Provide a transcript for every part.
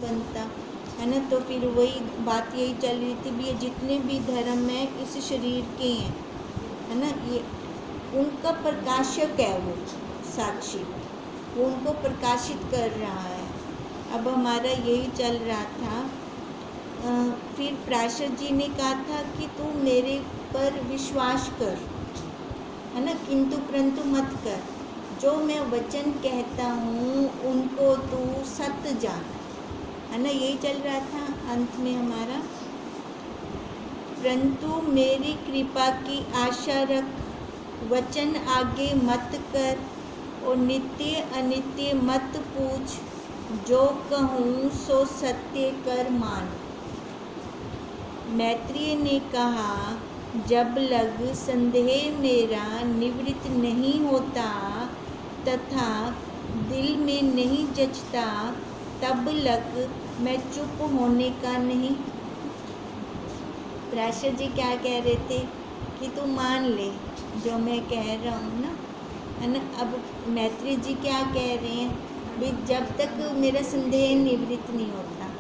बनता, है ना। तो फिर वही बात यही चल रही थी भी, ये जितने भी धर्म हैं इस शरीर के हैं, है ना, ये उनका प्रकाशक है वो साक्षी, वो उनको प्रकाशित कर रहा है। अब हमारा यही चल रहा था। फिर प्राशर जी ने कहा था कि तू मेरे पर विश्वास कर, है ना, किंतु परंतु मत कर, जो मैं वचन कहता हूँ उनको तू सत्य जान, है ना, यही चल रहा था अंत में हमारा। परंतु मेरी कृपा की आशा रख, वचन आगे मत कर, और नित्य अनित्य मत पूछ, जो कहूँ सो सत्य कर मान। मैत्रेय ने कहा, जब लग संदेह मेरा निवृत्त नहीं होता तथा दिल में नहीं जचता, तब लग मैं चुप होने का नहीं। प्राशर जी क्या कह रहे थे कि तू मान ले जो मैं कह रहा हूँ ना, है ना। अब मैत्रेय जी क्या कह रहे हैं भी, जब तक मेरा संदेह निवृत्त नहीं होता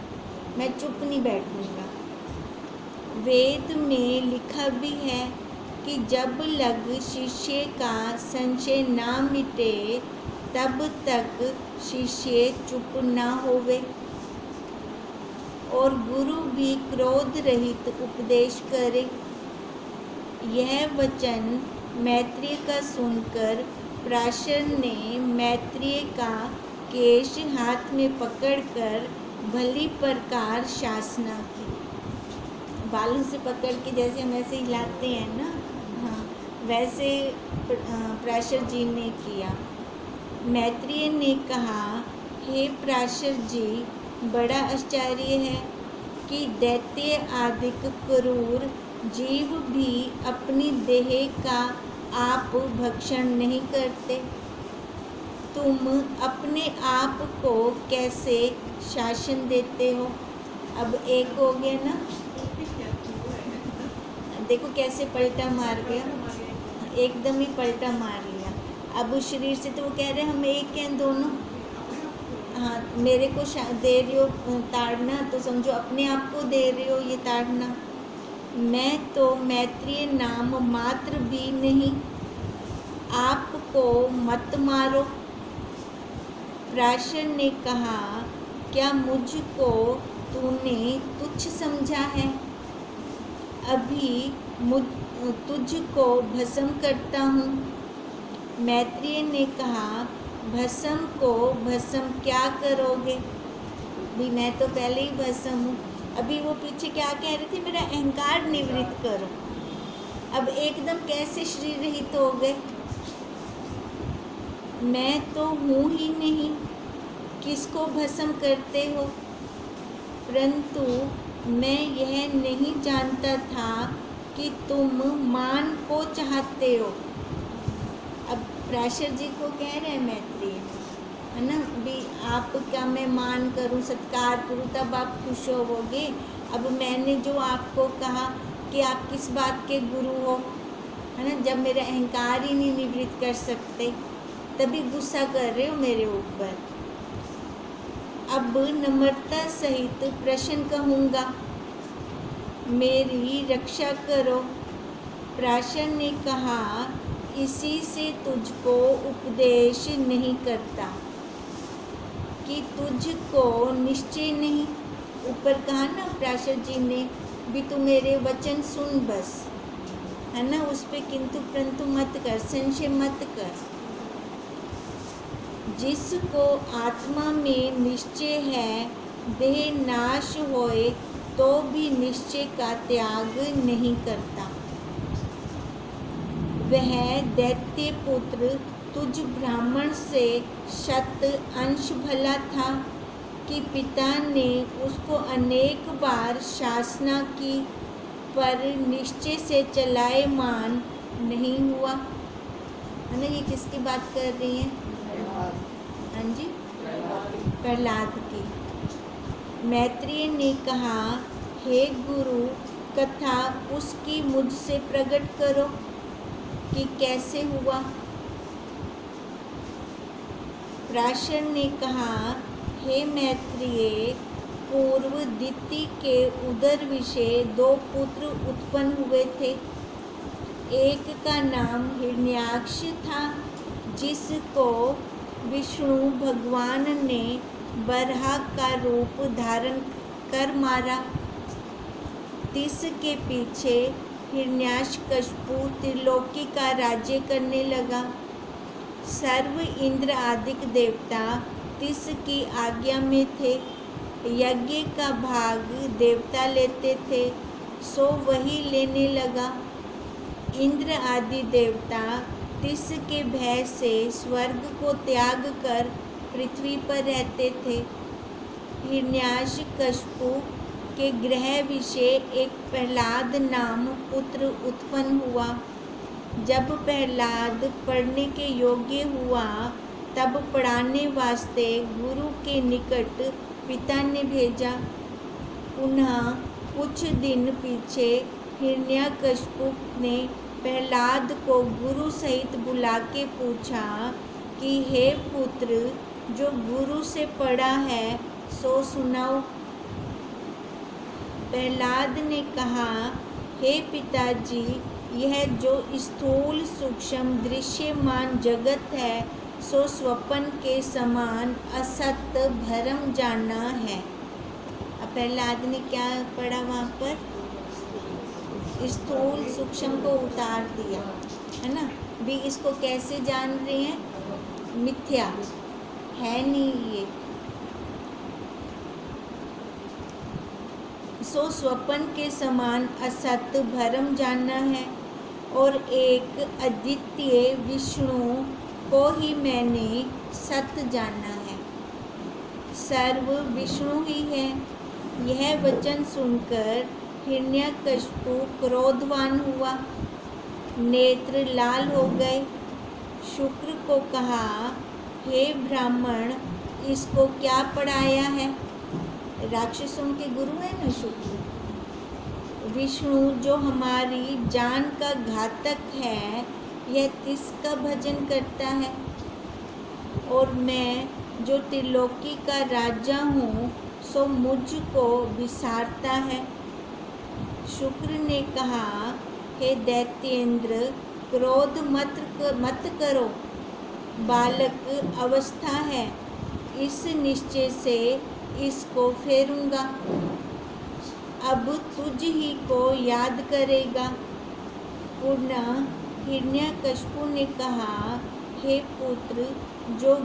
मैं चुप नहीं बैठूंगा। वेद में लिखा भी है कि जब लग शिष्य का संशय ना मिटे तब तक शिष्य चुप ना होवे, और गुरु भी क्रोध रहित उपदेश करे। यह वचन मैत्रेय का सुनकर प्राशर ने मैत्रेय का केश हाथ में पकड़कर भली प्रकार शासना की। बालों से पकड़ के जैसे हम ऐसे हिलाते हैं ना, हाँ, वैसे प्राशर जी ने किया। मैत्रेय ने कहा, हे प्राशर जी, बड़ा आश्चर्य है कि दैत्य आदिक क्रूर जीव भी अपनी देह का आप भक्षण नहीं करते। तुम अपने आप को कैसे शासन देते हो? अब एक हो गया ना, देखो कैसे पलटा मार गया, एकदम ही पलटा मार लिया। अब उस शरीर से तो वो कह रहे हैं हम एक हैं दोनों, हाँ, मेरे को दे रही हो ताड़ना, तो समझो अपने आप को दे रहे हो ये ताड़ना। मैं तो मैत्रेय नाम मात्र भी नहीं, आपको मत मारो। प्राशर ने कहा, क्या मुझको तूने तुच्छ समझा है? अभी तुझको भस्म करता हूँ। मैत्रेय ने कहा, भस्म को भस्म क्या करोगे? भी मैं तो पहले ही भस्म हूँ। अभी वो पीछे क्या कह रहे थे, मेरा अहंकार निवृत्त करो। अब एकदम कैसे शरीर रहित हो गए? मैं तो हूँ ही नहीं, किसको भस्म करते हो? परंतु मैं यह नहीं जानता था कि तुम मान को चाहते हो। अब प्राशर जी को कह रहे हैं मैत्रेय, है ना, भी आपका मैं मान करूं, सत्कार करूं, तब आप खुश होवोगे। अब मैंने जो आपको कहा कि आप किस बात के गुरु हो, है ना, जब मेरा अहंकार ही नहीं निवृत्त कर सकते, तभी गुस्सा कर रहे हो मेरे ऊपर। अब नम्रता सहित प्रश्न कहूँगा, मेरी रक्षा करो। प्राशर ने कहा, इसी से तुझको उपदेश नहीं करता कि तुझको निश्चय नहीं। ऊपर कहा ना प्राशर जी ने भी, तू मेरे वचन सुन बस, है ना, उस पे किंतु परंतु मत कर, संशय मत कर। जिसको आत्मा में निश्चय है, देह नाश होए तो भी निश्चय का त्याग नहीं करता। वह दैत्य पुत्र तुझ ब्राह्मण से शत अंश भला था कि पिता ने उसको अनेक बार शासना की, पर निश्चय से चलायमान नहीं हुआ। है ना, ये किसकी बात कर रही हैं? हाँ जी, प्रहलाद की। मैत्रेय ने कहा, हे गुरु, कथा उसकी मुझसे प्रकट करो कि कैसे हुआ। प्राशर ने कहा, हे मैत्रेय, पूर्व दिति के उदर विषय 2 पुत्र उत्पन्न हुए थे। एक का नाम हिरण्याक्ष था, जिसको विष्णु भगवान ने बराह का रूप धारण कर मारा। तिस के पीछे हिरण्याकशिपु त्रिलोकी का राज्य करने लगा। सर्व इंद्र आदिक देवता तिस की आज्ञा में थे। यज्ञ का भाग देवता लेते थे, सो वही लेने लगा। इंद्र आदि देवता तिस के भय से स्वर्ग को त्याग कर पृथ्वी पर रहते थे। हिरण्याकशिपु के ग्रह विषय एक प्रहलाद नाम पुत्र उत्पन्न हुआ। जब प्रहलाद पढ़ने के योग्य हुआ, तब पढ़ाने वास्ते गुरु के निकट पिता ने भेजा। पुनः कुछ दिन पीछे हिरण्याकशिपु ने प्रहलाद को गुरु सहित बुला के पूछा कि हे पुत्र, जो गुरु से पढ़ा है सो सुनाओ। प्रहलाद ने कहा, हे पिताजी, यह जो स्थूल सूक्ष्म दृश्यमान जगत है सो स्वप्न के समान असत भ्रम जानना है। अब प्रहलाद ने क्या पढ़ा वहाँ पर? स्थूल सूक्ष्म को उतार दिया, है ना। भी इसको कैसे जान रहे हैं? मिथ्या है नहीं ये। सो स्वप्न के समान असत भ्रम जानना है। और एक अद्वितीय विष्णु को ही मैंने सत्य जाना है। सर्व विष्णु ही है। यह वचन सुनकर हिरण्याकशिपु क्रोधवान हुआ, नेत्र लाल हो गए। शुक्र को कहा, हे ब्राह्मण, इसको क्या पढ़ाया है? राक्षसों के गुरु है ना शुक्र। विष्णु जो हमारी जान का घातक है, यह तिसका भजन करता है। और मैं जो त्रिलोकी का राजा हूँ, सो मुझको विसारता है। शुक्र ने कहा, हे दैत्येंद्र, क्रोध मत करो। बालक अवस्था है, इस निश्चय से इसको फेरूंगा। अब तुझ ही को याद करेगा। पुनः हिरण्याकशिपु ने कहा, हे पुत्र, जो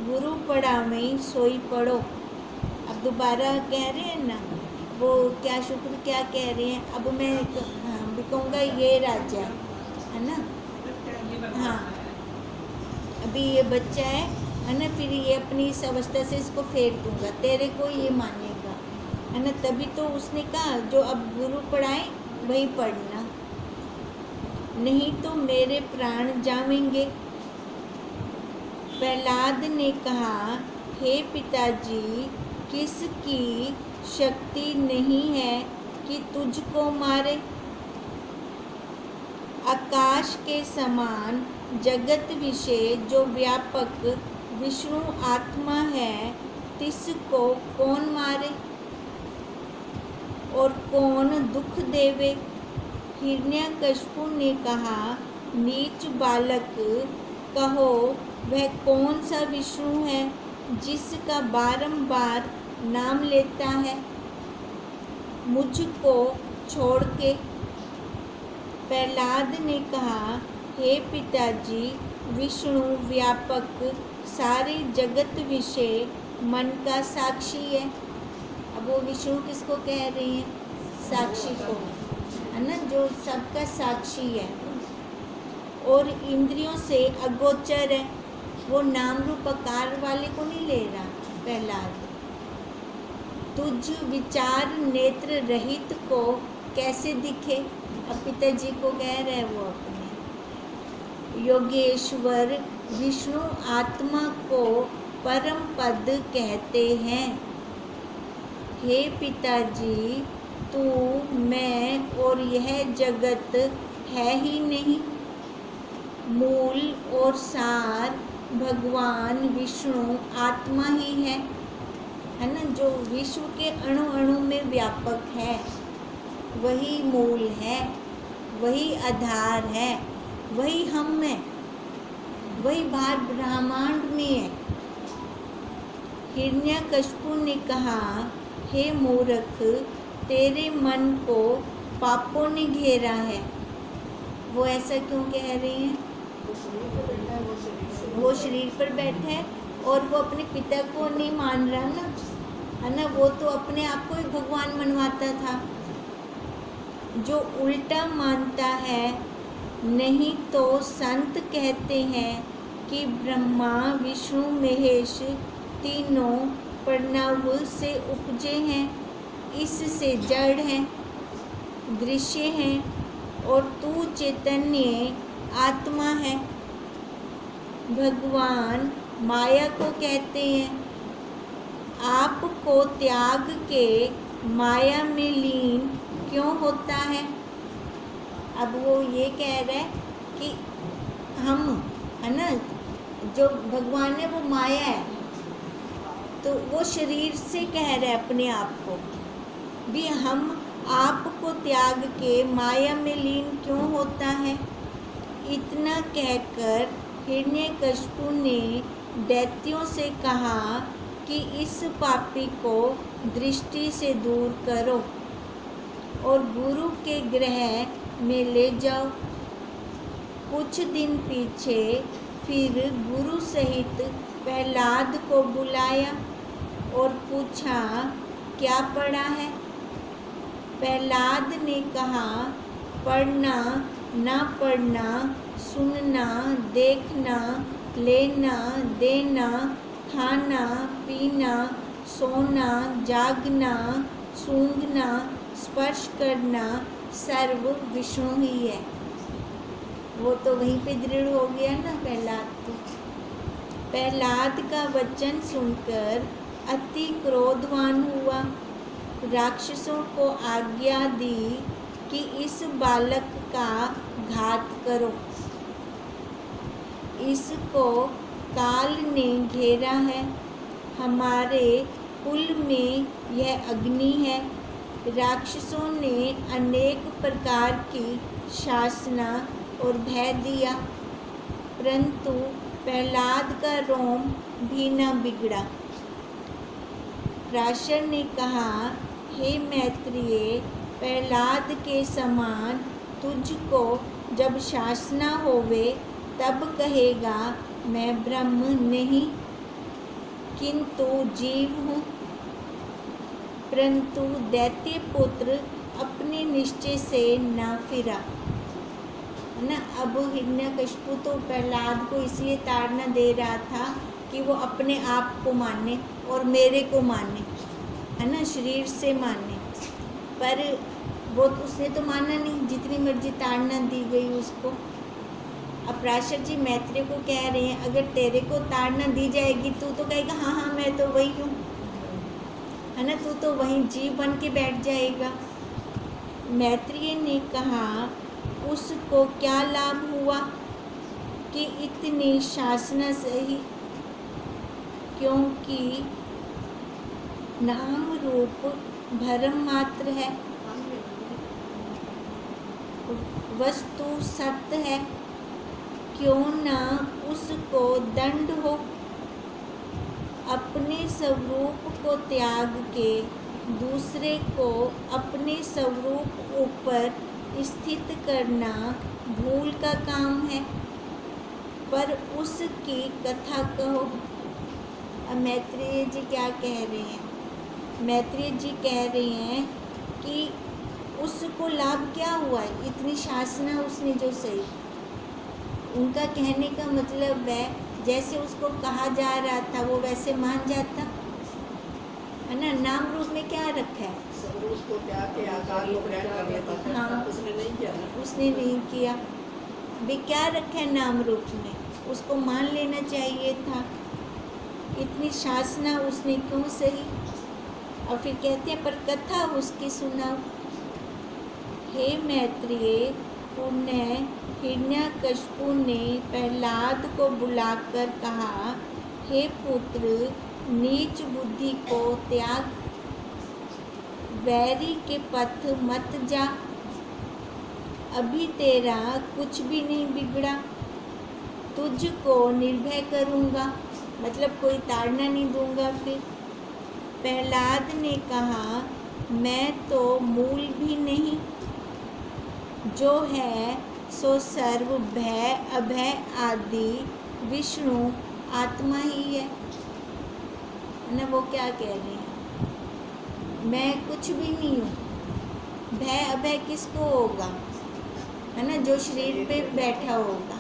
गुरु पढ़ावे सोई पढ़ो। अब दोबारा कह रहे हैं ना, वो क्या शुक्र क्या कह रहे हैं? अब मैं भी कहूँगा ये राजा है ना। हाँ, अभी ये बच्चा है ना, फिर ये अपनी इस अवस्था से इसको फेर दूंगा, तेरे को ये मानेगा, है ना। तभी तो उसने कहा, जो अब गुरु पढ़ाए वही पढ़ना, नहीं तो मेरे प्राण जावेंगे। प्रहलाद ने कहा, हे पिताजी, किसकी शक्ति नहीं है कि तुझको मारे? आकाश के समान जगत विषय जो व्यापक विष्णु आत्मा है, तिसको कौन मारे और कौन दुख देवे? हिरण्याकशिपु ने कहा, नीच बालक, कहो वह कौन सा विष्णु है जिसका बारंबार नाम लेता है मुझको छोड़ के? प्रहलाद ने कहा, हे पिताजी, विष्णु व्यापक सारे जगत विषय मन का साक्षी है। अब वो विष्णु किसको कह रहे हैं? साक्षी को, है ना, जो सबका साक्षी है और इंद्रियों से अगोचर है। वो नाम रूप आकार वाले को नहीं ले रहा प्रहलाद। तुझ विचार नेत्र रहित को कैसे दिखे? अब पिताजी को कह रहे वो अपने। योगेश्वर विष्णु आत्मा को परम पद कहते हैं। हे पिताजी, तू, मैं और यह जगत है ही नहीं। मूल और सार भगवान विष्णु आत्मा ही है। है ना, जो विश्व के अणु अणु में व्यापक है, वही मूल है, वही आधार है, वही हम में, वही ब्रह्मांड में है। हिरण्यकशिपु ने कहा, हे मूर्ख, तेरे मन को पापों ने घेरा है। वो ऐसा क्यों कह रहे हैं? वो शरीर पर बैठा है और वो अपने पिता को नहीं मान रहा ना, है ना। वो तो अपने आप को एक भगवान मनवाता था। जो उल्टा मानता है, नहीं तो संत कहते हैं कि ब्रह्मा विष्णु महेश तीनों प्रणव से उपजे हैं, इससे जड़ हैं, दृश्य हैं, और तू चैतन्य आत्मा है। भगवान माया को कहते हैं, आपको त्याग के माया में लीन क्यों होता है? अब वो ये कह रहा है कि हम, है ना, जो भगवान है वो माया है, तो वो शरीर से कह रहा है अपने आप को भी, हम आपको त्याग के माया में लीन क्यों होता है? इतना कहकर हिरण्यकशिपु ने दैत्यों से कहा कि इस पापी को दृष्टि से दूर करो और गुरु के गृह में ले जाओ। कुछ दिन पीछे फिर गुरु सहित प्रहलाद को बुलाया और पूछा, क्या पढ़ा है? प्रहलाद ने कहा, पढ़ना, ना पढ़ना, सुनना, देखना, लेना, देना, खाना, पीना, सोना, जागना, सूंघना, स्पर्श करना, सर्व विष्णु ही है। वो तो वहीं पे दृढ़ हो गया ना प्रहलाद तो। प्रहलाद का वचन सुनकर अति क्रोधवान हुआ, राक्षसों को आज्ञा दी कि इस बालक का घात करो। इसको काल ने घेरा है, हमारे कुल में यह अग्नि है। राक्षसों ने अनेक प्रकार की शासना और भय दिया, परंतु प्रहलाद का रोम भी न बिगड़ा। पराशर ने कहा, हे मैत्रेय, प्रहलाद के समान तुझको जब शासना होवे तब कहेगा मैं ब्रह्म नहीं किंतु जीव हूँ। परंतु दैत्य पुत्र अपने निश्चय से न फिरा, है ना। अब हिरण्यकशिपु तो प्रहलाद को इसलिए ताड़ना दे रहा था कि वो अपने आप को माने और मेरे को माने, है ना, शरीर से माने। पर वो उसने तो माना नहीं, जितनी मर्जी ताड़ना दी गई उसको। अब पराशर जी मैत्रेय को कह रहे हैं, अगर तेरे को ताड़ना दी जाएगी तू तो कहेगा हाँ हाँ मैं तो वही हूँ, है ना, तू तो वही जीव बन के बैठ जाएगा। मैत्रेय ने कहा, उसको क्या लाभ हुआ कि इतनी शासना सही, क्योंकि नाम रूप भ्रम मात्र है, वस्तु सत्य है, क्यों न उसको दंड हो। अपने स्वरूप को त्याग के दूसरे को अपने स्वरूप ऊपर स्थित करना भूल का काम है, पर उसकी कथा कहो। अब मैत्रेय जी क्या कह रहे हैं? मैत्रेय जी कह रहे हैं कि उसको लाभ क्या हुआ, इतनी शासना उसने जो सही। उनका कहने का मतलब है जैसे उसको कहा जा रहा था वो वैसे मान जाता, है ना। नाम रूप में क्या रखा है, उसको क्या के आकार को ग्रहण कर लेता था। हाँ, उसने नहीं किया ना। उसने नहीं किया भी, क्या रखा है नाम रूप में, उसको मान लेना चाहिए था। इतनी शासना उसने क्यों सही? और फिर कहते हैं पर कथा उसकी सुनाओ। हे मैत्रेय, पुण्य हिरण्यकशिपु ने प्रहलाद को बुलाकर कहा, हे पुत्र, नीच बुद्धि को त्याग, वैरी के पथ मत जा, अभी तेरा कुछ भी नहीं बिगड़ा, तुझको निर्भय करूँगा, मतलब कोई ताड़ना नहीं दूंगा। फिर प्रहलाद ने कहा, मैं तो मूल भी नहीं, जो है सो सर्व भय अभय आदि विष्णु आत्मा ही है ना। वो क्या कह रहे हैं, मैं कुछ भी नहीं हूँ। भय अभय किसको होगा, है ना, जो शरीर पे बैठा होगा।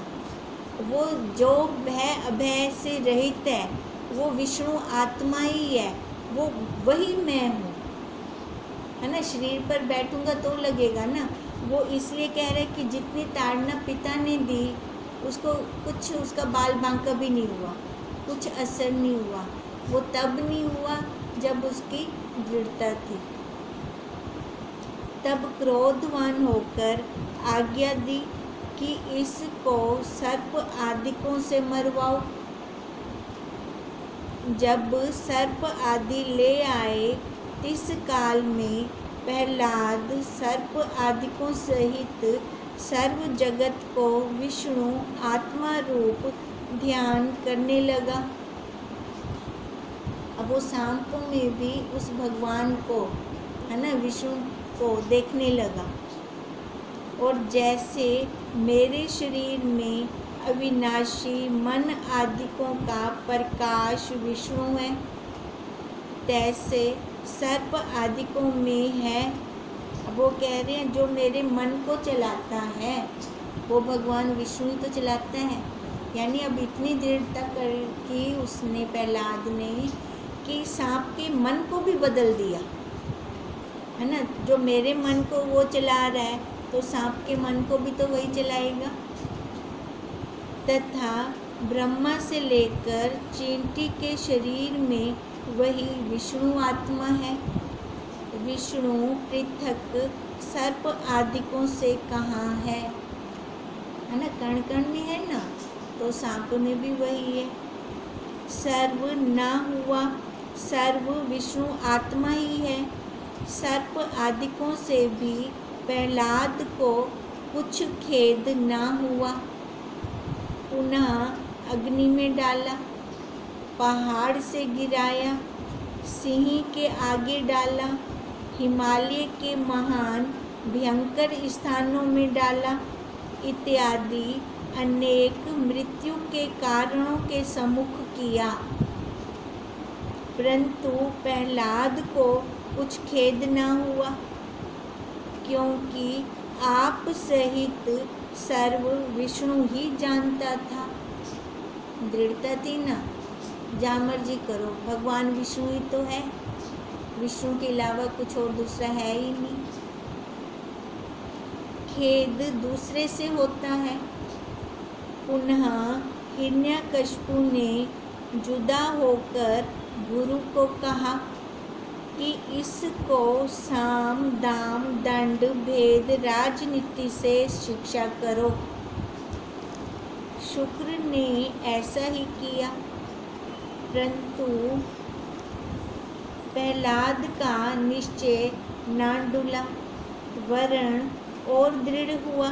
वो जो भय अभय से रहित है वो विष्णु आत्मा ही है, वो वही मैं हूँ, है ना। शरीर पर बैठूंगा तो लगेगा ना। वो इसलिए कह रहे कि जितनी ताड़ना पिता ने दी उसको कुछ, उसका बाल बांका भी नहीं हुआ, कुछ असर नहीं हुआ। वो तब नहीं हुआ जब उसकी दृढ़ता थी। तब क्रोधवान होकर आज्ञा दी कि इसको सर्प आदिकों से मरवाओ। जब सर्प आदि ले आए, तिस काल में प्रहलाद सर्प आदिकों सहित सर्व जगत को विष्णु आत्मा रूप ध्यान करने लगा। अब वो सांपों में भी उस भगवान को, है ना, विष्णु को देखने लगा। और जैसे मेरे शरीर में अविनाशी मन आदिकों का प्रकाश विष्णु है, तैसे सर्प आदिकों में है। अब वो कह रहे हैं जो मेरे मन को चलाता है वो भगवान विष्णु ही तो चलाता है। यानी अब इतनी दृढ़ता कर की उसने, प्रहलाद ने, कि सांप के मन को भी बदल दिया, है ना। जो मेरे मन को वो चला रहा है तो सांप के मन को भी तो वही चलाएगा। तथा ब्रह्मा से लेकर चींटी के शरीर में वही विष्णु आत्मा है। विष्णु पृथक सर्प आदिकों से कहाँ है ना, कण कण में है ना, तो सांप में भी वही है। सर्व ना हुआ, सर्व विष्णु आत्मा ही है। सर्प आदिकों से भी प्रहलाद को कुछ खेद ना हुआ। पुनः अग्नि में डाला, पहाड़ से गिराया, सिंह के आगे डाला, हिमालय के महान भयंकर स्थानों में डाला, इत्यादि अनेक मृत्यु के कारणों के सम्मुख किया। परंतु प्रहलाद को कुछ खेद न हुआ, क्योंकि आप सहित सर्व विष्णु ही जानता था। दृढ़ता थी ना, जहाँ मर्जी करो, भगवान विष्णु ही तो है, विष्णु के अलावा कुछ और दूसरा है ही नहीं। खेद दूसरे से होता है। पुनः हिरण्यकशिपु ने जुदा होकर गुरु को कहा कि इसको साम दाम दंड भेद राजनीति से शिक्षा करो। शुक्र ने ऐसा ही किया, परंतु प्रहलाद का निश्चय न डुला, वरण और दृढ़ हुआ।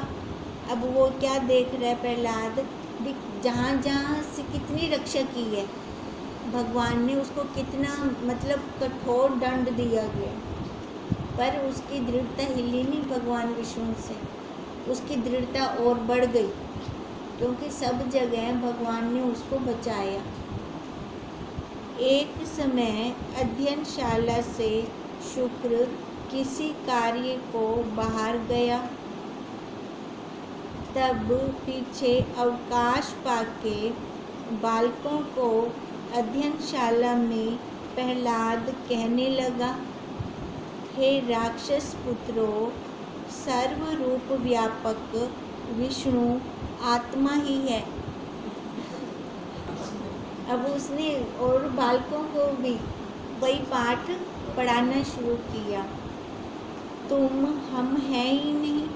अब वो क्या देख रहा है प्रहलाद, जहाँ जहाँ से कितनी रक्षा की है भगवान ने, उसको कितना मतलब कठोर दंड दिया गया, पर उसकी दृढ़ता हिली नहीं भगवान विष्णु से। उसकी दृढ़ता और बढ़ गई, क्योंकि सब जगह भगवान ने उसको बचाया। एक समय अध्ययनशाला से शुक्र किसी कार्य को बाहर गया, तब पीछे अवकाश पाके बालकों को अध्ययनशाला में प्रहलाद कहने लगा, हे राक्षस पुत्रों, सर्वरूप व्यापक विष्णु आत्मा ही है। अब उसने और बालकों को भी वही पाठ पढ़ाना शुरू किया, तुम हम हैं ही नहीं,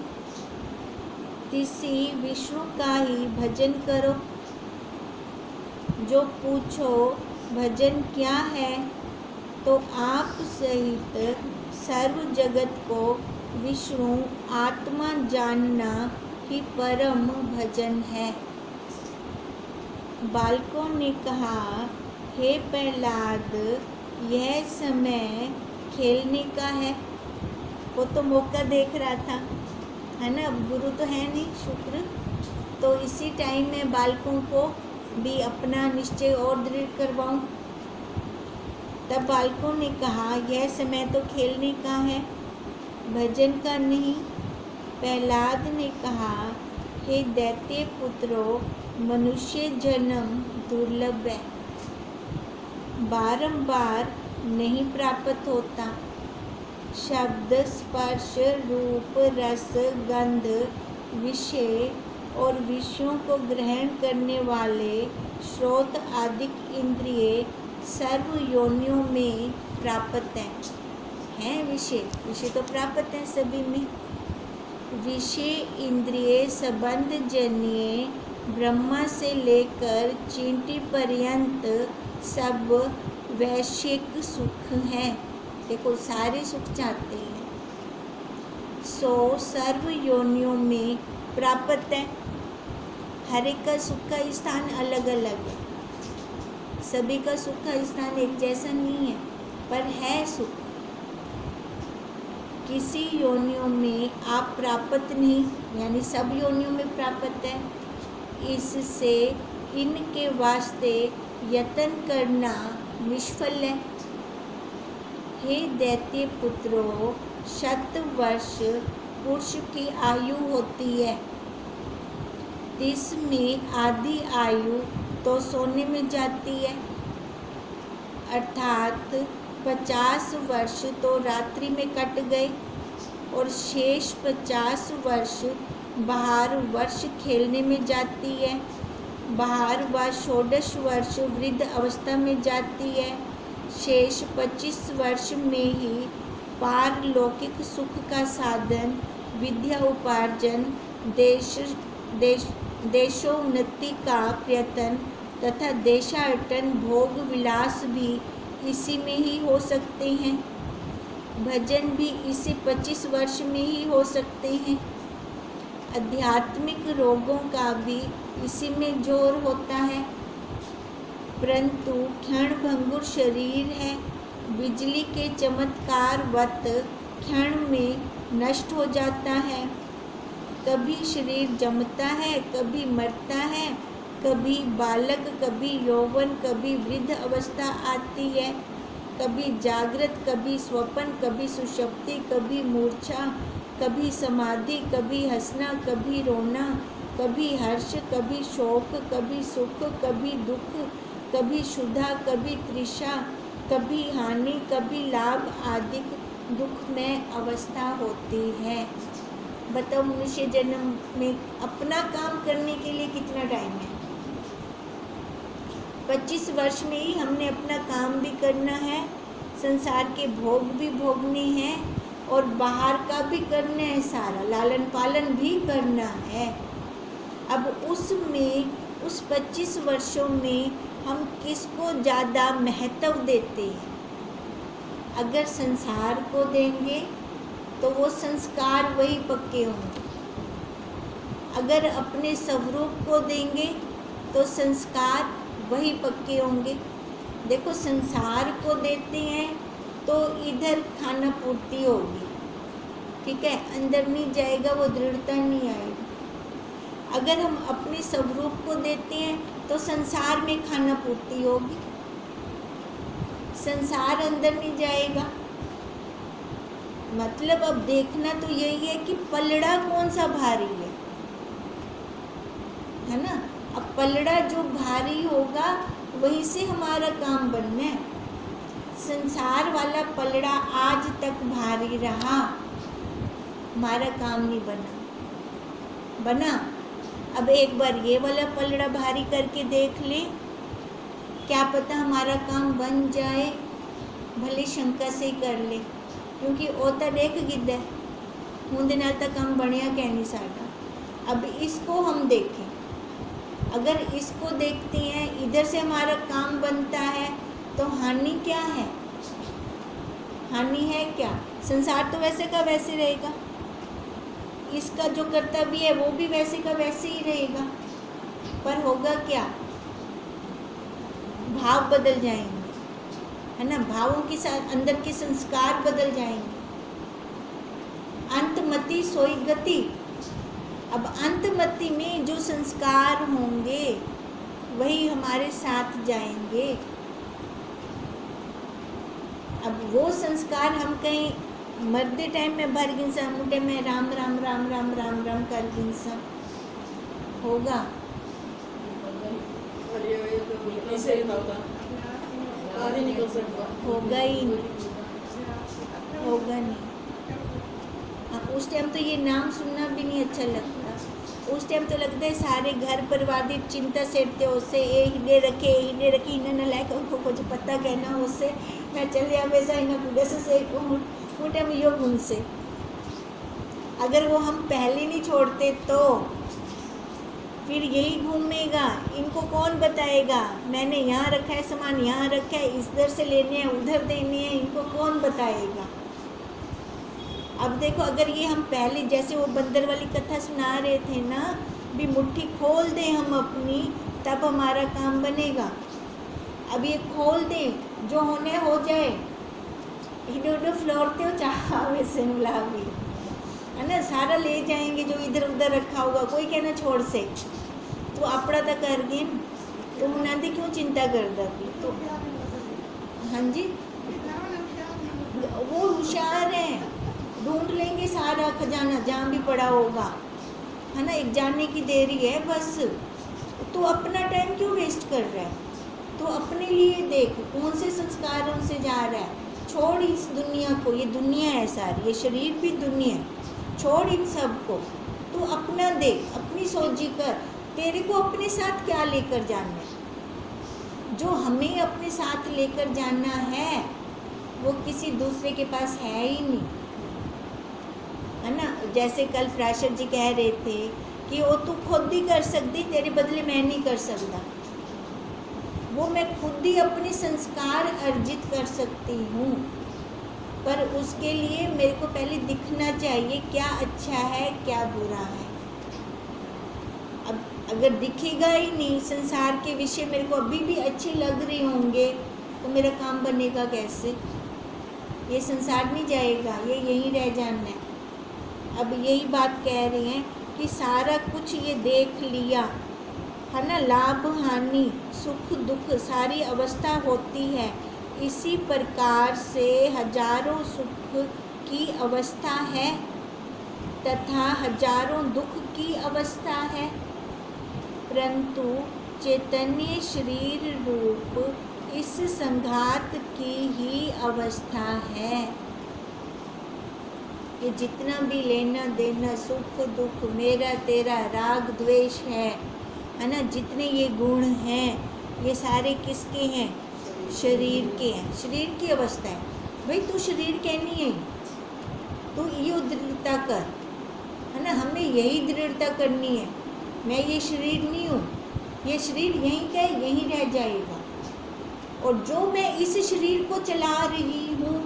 किसी विष्णु का ही भजन करो, जो पूछो भजन क्या है? तो आप सहित सर्व जगत को विष्णु आत्मा जानना ही परम भजन है। बालकों ने कहा, हे प्रहलाद, यह समय खेलने का है। वो तो मौका देख रहा था, है ना। अब गुरु तो है नहीं, शुक्र। तो इसी टाइम में बालकों को भी अपना निश्चय और दृढ़ करवाऊं। तब बालकों ने कहा, यह समय तो खेलने का है, भजन का नहीं। प्रहलाद ने कहा, हे दैत्य पुत्रों, मनुष्य जन्म दुर्लभ है, बारंबार नहीं प्राप्त होता। शब्द, स्पर्श, रूप, रस, गंध, विषय और विषयों को ग्रहण करने वाले श्रोत आदि इंद्रिय सर्व योनियों में प्राप्त हैं। विषय तो प्राप्त हैं सभी में। विषय इंद्रिय संबंध जन्य ब्रह्मा से लेकर चींटी पर्यंत सब वैश्विक सुख हैं। देखो, सारे सुख चाहते हैं, सो सर्व योनियों में प्राप्त है। हर एक का सुख का स्थान अलग अलग है, सभी का सुख का स्थान एक जैसा नहीं है, पर है सुख। किसी योनियों में आप प्राप्त नहीं, यानी सब योनियों में प्राप्त है। इससे इनके वास्ते यत्न करना निष्फल है। हे दैत्य पुत्रों, 100 वर्ष पुरुष की आयु होती है, 30 में आधी आयु तो सोने में जाती है, अर्थात 50 वर्ष तो रात्रि में कट गए और शेष 50 वर्ष बाहर वर्ष खेलने में जाती है। बाहर व 16 वर्ष वृद्ध अवस्था में जाती है। शेष 25 वर्ष में ही पारलौकिक सुख का साधन, विद्या उपार्जन, देशोन्नति का प्रयत्न तथा देशाटन, भोग विलास भी इसी में ही हो सकते हैं। भजन भी इसी 25 वर्ष में ही हो सकते हैं। आध्यात्मिक रोगों का भी इसी में जोर होता है, परंतु क्षण भंगुर शरीर है, बिजली के चमत्कारवत क्षण में नष्ट हो जाता है। कभी शरीर जमता है, कभी मरता है, कभी बालक, कभी यौवन, कभी वृद्ध अवस्था आती है, कभी जागृत, कभी स्वप्न, कभी सुषुप्ति, कभी मूर्छा, कभी समाधि, कभी हंसना, कभी रोना, कभी हर्ष, कभी शोक, कभी सुख, कभी दुख, कभी क्षुधा, कभी तृषा, कभी हानि, कभी लाभ आदि दुखमय अवस्था होती है। बताओ, मनुष्य जन्म में अपना काम करने के लिए कितना टाइम है? 25 वर्ष में ही हमने अपना काम भी करना है, संसार के भोग भी भोगने हैं और बाहर का भी करना है, सारा लालन पालन भी करना है। अब उसमें उस 25 वर्षों में हम किसको ज़्यादा महत्व देते हैं? अगर संसार को देंगे तो वो संस्कार वही पक्के होंगे। अगर अपने स्वरूप को देंगे तो संस्कार वही पक्के होंगे। देखो, संसार को देते हैं तो इधर खाना पूर्ति होगी, ठीक है, अंदर नहीं जाएगा, वो दृढ़ता नहीं आएगी। अगर हम अपने स्वरूप को देते हैं तो संसार में खाना पूर्ति होगी, संसार अंदर नहीं जाएगा। मतलब अब देखना तो यही है कि पलड़ा कौन सा भारी है ना। अब पलड़ा जो भारी होगा वहीं से हमारा काम बनना है। संसार वाला पलड़ा आज तक भारी रहा, हमारा काम नहीं बना। अब एक बार ये वाला पलड़ा भारी करके देख ले, क्या पता हमारा काम बन जाए। भले शंका से ही कर ले, क्योंकि ओता देख गिद्दा हूँ दिन तक काम बढ़िया कह नहीं साटा। अब इसको हम देखें, अगर इसको देखते हैं, इधर से हमारा काम बनता है, तो हानि क्या है? हानि है क्या? संसार तो वैसे का वैसे रहेगा, इसका जो कर्तव्य है वो भी वैसे का वैसे ही रहेगा, पर होगा क्या? भाव बदल जाएंगे, है ना, भावों के साथ अंदर के संस्कार बदल जाएंगे। अंतमति सोई गति। अब अंतमति में जो संस्कार होंगे वही हमारे साथ जाएंगे। अब वो संस्कार हम कहीं मरते टाइम में भर गिनसा, मुठे में राम राम राम राम राम राम कर गिनसा, होगा? और ये तो ऐसे ही होता, आगे निकल सकता, होगा ही नहीं, होगा नहीं। हाँ, उस टाइम तो ये नाम सुनना भी नहीं अच्छा लगता। उस टाइम तो लगता है सारे घर परिवार की चिंता सेठते उससे ये हिले रखे इन्हें लायक उनको कुछ पता कहना उससे मैं चले हमेशा इन्हें पूरे से टाइम योग उनसे। अगर वो हम पहले नहीं छोड़ते तो फिर यही घूमेगा, इनको कौन बताएगा मैंने यहाँ रखा है सामान, यहाँ रखा है, इधर से लेने हैं उधर देने हैं, इनको कौन बताएगा? अब देखो, अगर ये हम पहले जैसे वो बंदर वाली कथा सुना रहे थे ना, भी मुट्ठी खोल दें हम अपनी, तब हमारा काम बनेगा। अब ये खोल दें, जो होने हो जाए, इधर फ्लोरते हो चाह वैसे भी, है ना, सारा ले जाएंगे जो इधर उधर रखा होगा, कोई कहना छोड़ से तो अपना तो कर गए, तो मुनादी क्यों चिंता करता भी तो। हाँ जी, वो होशियार हैं, ढूंढ लेंगे सारा खजाना जहाँ भी पड़ा होगा, है ना, एक जानने की देरी है बस। तो अपना टाइम क्यों वेस्ट कर रहा है? तो अपने लिए देख कौन से संस्कारों से जा रहा है। छोड़ इस दुनिया को, ये दुनिया है सारी, ये शरीर भी दुनिया है, छोड़ इन सब को, तू अपना देख, अपनी सोची कर, तेरे को अपने साथ क्या लेकर जाना है। जो हमें अपने साथ लेकर जाना है वो किसी दूसरे के पास है ही नहीं, है ना। जैसे कल प्राशर जी कह रहे थे कि वो तू खुद ही कर सकती, तेरे बदले मैं नहीं कर सकता। वो मैं खुद ही अपने संस्कार अर्जित कर सकती हूँ, पर उसके लिए मेरे को पहले दिखना चाहिए क्या अच्छा है क्या बुरा है। अब अगर दिखेगा ही नहीं, संसार के विषय मेरे को अभी भी अच्छे लग रहे होंगे, तो मेरा काम बनेगा कैसे? ये संसार नहीं जाएगा, ये यहीं रह जाना है। अब यही बात कह रहे हैं कि सारा कुछ ये देख लिया, है ना, लाभ हानि सुख दुख सारी अवस्था होती है। इसी प्रकार से हजारों सुख की अवस्था है तथा हजारों दुख की अवस्था है, परंतु चैतन्य शरीर रूप इस संघात की ही अवस्था है कि जितना भी लेना देना सुख दुख मेरा तेरा राग द्वेष है ना, जितने ये गुण हैं ये सारे किसके हैं? शरीर के हैं, शरीर की अवस्था है। भाई तू शरीर कहनी है, तू ये दृढ़ता कर, है ना, हमें यही दृढ़ता करनी है। मैं ये शरीर नहीं हूँ, ये शरीर यहीं का यहीं रह जाएगा, और जो मैं इस शरीर को चला रही हूँ,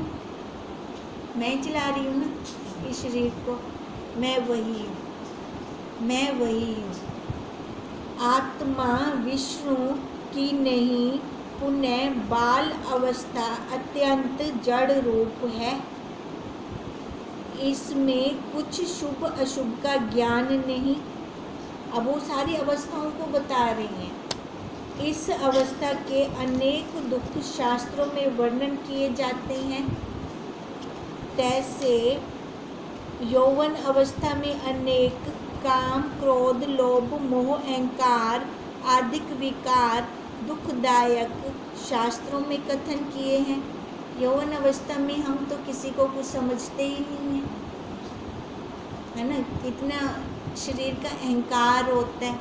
मैं चला रही हूँ ना इस शरीर को, मैं वही हूँ, मैं वही हूँ। आत्मा विष्णु की नहीं, पुनः बाल अवस्था अत्यंत जड़ रूप है। इसमें कुछ शुभ अशुभ का ज्ञान नहीं। अब वो सारी अवस्थाओं को बता रही हैं। इस अवस्था के अनेक दुख शास्त्रों में वर्णन किए जाते हैं। जैसे यौवन अवस्था में अनेक काम क्रोध लोभ मोह अहंकार आदि विकार दुखदायक शास्त्रों में कथन किए हैं। यौवन अवस्था में हम तो किसी को कुछ समझते ही नहीं हैं, है ना, कितना शरीर का अहंकार होता है।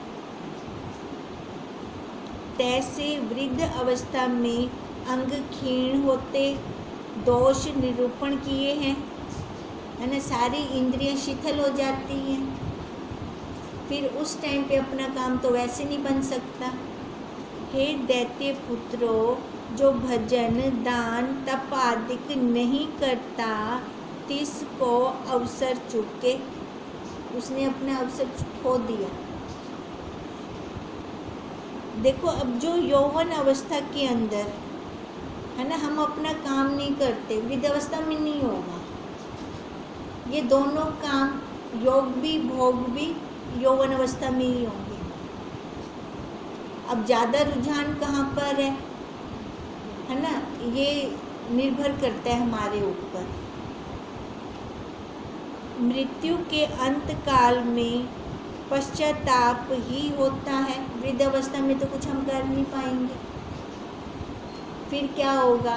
तैसे वृद्ध अवस्था में अंग क्षीण होते दोष निरूपण किए हैं, है ना, सारी इंद्रियां शिथिल हो जाती हैं। फिर उस टाइम पे अपना काम तो वैसे नहीं बन सकता। हे दैत्य पुत्रों, जो भजन दान तप आदि नहीं करता, तिसको अवसर चूके, उसने अपना अवसर खो दिया। देखो, अब जो यौवन अवस्था के अंदर है ना, हम अपना काम नहीं करते, वृद्धावस्था में नहीं होगा। ये दोनों काम, योग भी भोग भी, यौवन अवस्था में ही होंगे। अब ज़्यादा रुझान कहाँ पर है ना, ये निर्भर करता है हमारे ऊपर। मृत्यु के अंत काल में पश्चाताप ही होता है। वृद्धावस्था में तो कुछ हम कर नहीं पाएंगे। फिर क्या होगा?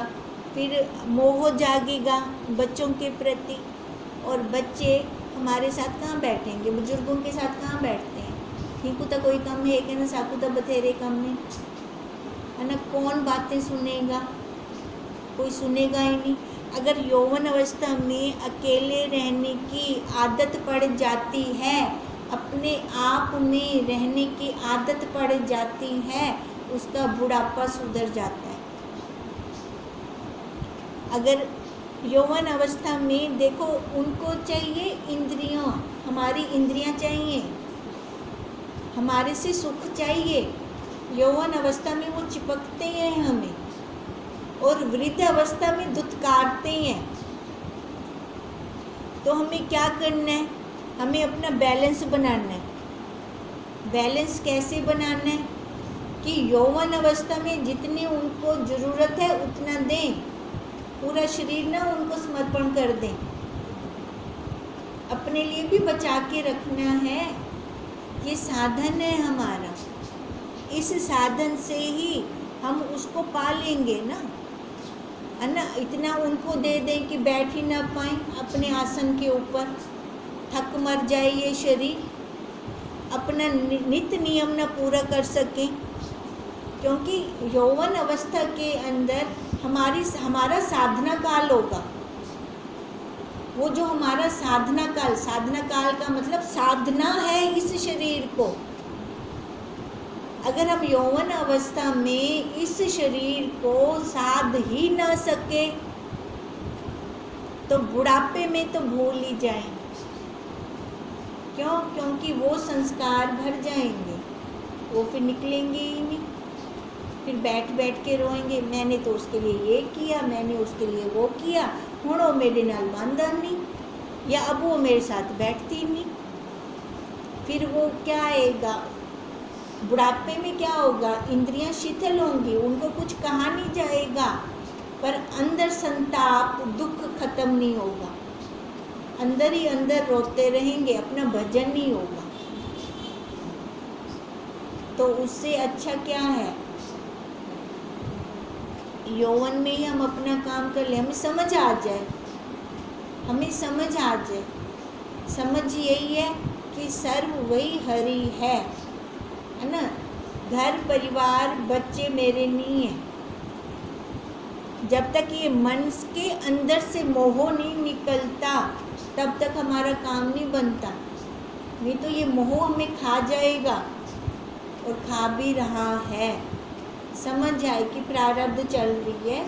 फिर मोह जागेगा बच्चों के प्रति, और बच्चे हमारे साथ कहाँ बैठेंगे, बुजुर्गों के साथ कहाँ बैठते हैं। ठीकू तो कोई कम है कि ना, साकू तो बथेरे कम है ना। कौन बातें सुनेगा? कोई सुनेगा ही नहीं। अगर यौवन अवस्था में अकेले रहने की आदत पड़ जाती है, अपने आप में रहने की आदत पड़ जाती है, उसका बुढ़ापा सुधर जाता है। अगर यौवन अवस्था में देखो, उनको चाहिए इंद्रियों, हमारी इंद्रियां चाहिए, हमारे से सुख चाहिए। यौवन अवस्था में वो चिपकते हैं हमें, और वृद्ध अवस्था में दुत्कारते हैं। तो हमें क्या करना है? हमें अपना बैलेंस बनाना है। बैलेंस कैसे बनाना है? कि यौवन अवस्था में जितनी उनको ज़रूरत है उतना दें, पूरा शरीर ना उनको समर्पण कर दें। अपने लिए भी बचा के रखना है। ये साधन है हमारा, इस साधन से ही हम उसको पा लेंगे ना, है ना। इतना उनको दे दें कि बैठ ही ना पाएँ अपने आसन के ऊपर, थक मर जाए ये शरीर, अपना नित्य नियम ना पूरा कर सकें। क्योंकि यौवन अवस्था के अंदर हमारा साधना काल होगा। वो जो हमारा साधना काल का मतलब साधना है इस शरीर को। अगर हम यौवन अवस्था में इस शरीर को साध ही ना सके, तो बुढ़ापे में तो भूल ही जाएंगे। क्यों? क्योंकि वो संस्कार भर जाएंगे, वो फिर निकलेंगे ही नहीं। फिर बैठ बैठ के रोएंगे, मैंने तो उसके लिए ये किया, मैंने उसके लिए वो किया, हुण वो मेरे नाल बांधा नहीं, या अब वो मेरे साथ बैठती नहीं। फिर वो क्या आएगा? बुढ़ापे में क्या होगा? इंद्रियां शिथिल होंगी, उनको कुछ कहा नहीं जाएगा, पर अंदर संताप दुख खत्म नहीं होगा। अंदर ही अंदर रोते रहेंगे, अपना भजन नहीं होगा। तो उससे अच्छा क्या है? यौवन में ही हम अपना काम कर ले, हमें समझ आ जाए, हमें समझ आ जाए। समझ यही है कि सर्व वही हरि है ना। घर परिवार बच्चे मेरे नहीं हैं। जब तक ये मन के अंदर से मोह नहीं निकलता, तब तक हमारा काम नहीं बनता। नहीं तो ये मोह हमें खा जाएगा, और खा भी रहा है। समझ आए कि प्रारब्ध चल रही है,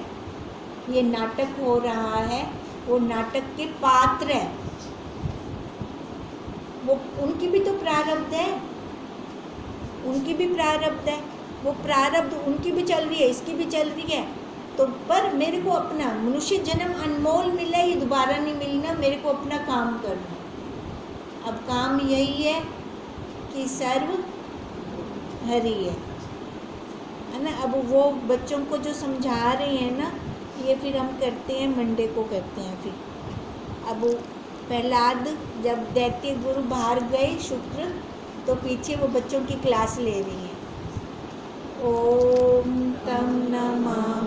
ये नाटक हो रहा है, वो नाटक के पात्र है, वो उनकी भी तो प्रारब्ध है, उनकी भी प्रारब्ध है। वो प्रारब्ध उनकी भी चल रही है, इसकी भी चल रही है। तो पर मेरे को अपना मनुष्य जन्म अनमोल मिला, ये दोबारा नहीं मिलना, मेरे को अपना काम करना। अब काम यही है कि सर्व हरि है ना। अब वो बच्चों को जो समझा रहे हैं ना, ये फिर हम करते हैं, मंडे को करते हैं। फिर अब प्रहलाद जब दैत्य गुरु बाहर गए शुक्र, तो पीछे वो बच्चों की क्लास ले रही हैं। ओम तम नमः